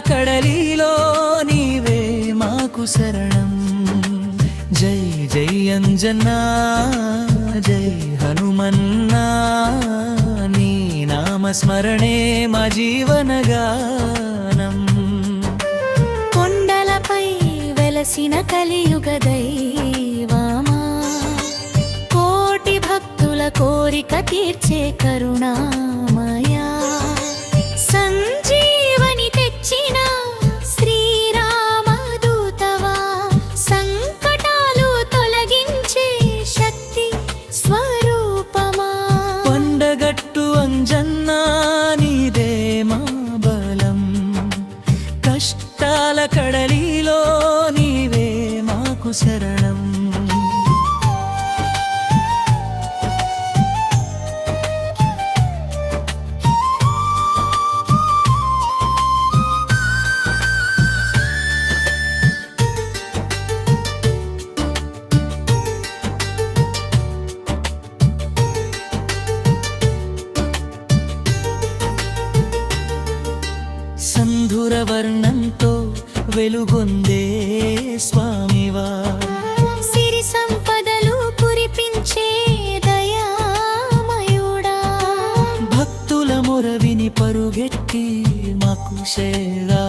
కడలిలో నీవే మాకు శరణం. జై జై అంజన్నా జై హనుమన్నా, నీ నామస్మరణే మా జీవనగానం. కొండలపై వెలసిన కలియుగ దైవమా, కోటి భక్తుల కోరిక తీర్చే కరుణామయా, సంజీవని తెచ్చిన శ్రీరామదూతవా, సంకటాలు తొలగించే శక్తి స్వరూపమా. కొండగట్టు అంజన్నా నీదే మా బలం, కష్టాల కడలిలో నీవే మాకు శరణం. సంధుర వర్ణంతో వెలుగొందే స్వామివా, సిరి సంపదలు కురిపించే దయామయుడా, భక్తుల మొరవిని పరుగెత్తి మాకు చేరా,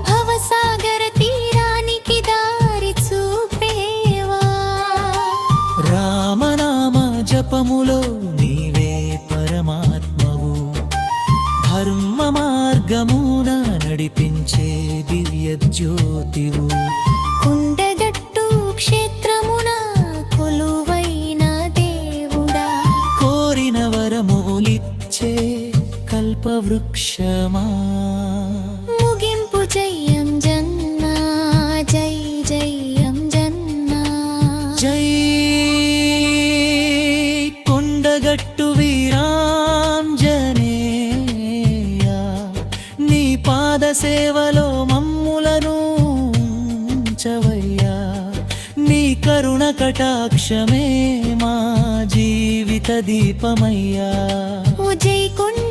భవసాగర తీరానికి దారి చూపేవా. రామనామ జపములో నీవే పరమాత్మవు, ధర్మ మార్గమున నడిపించే దివ్య జ్యోతివు. కొండగట్టు క్షేత్రమున కొలువైన దేవుడా, కోరిన వరములిచ్చే కల్పవృక్షమా. ముగింపు జయం జన్నా జై జయం జన్నా. జై కొండగట్టు వీరాంజనేయ, నీ పాద సేవలో మమ్ములను ఉంచవయ్యా, నీ కరుణ కటాక్షమే మా జీవిత దీపమయ్యా. ఓ జై కొండ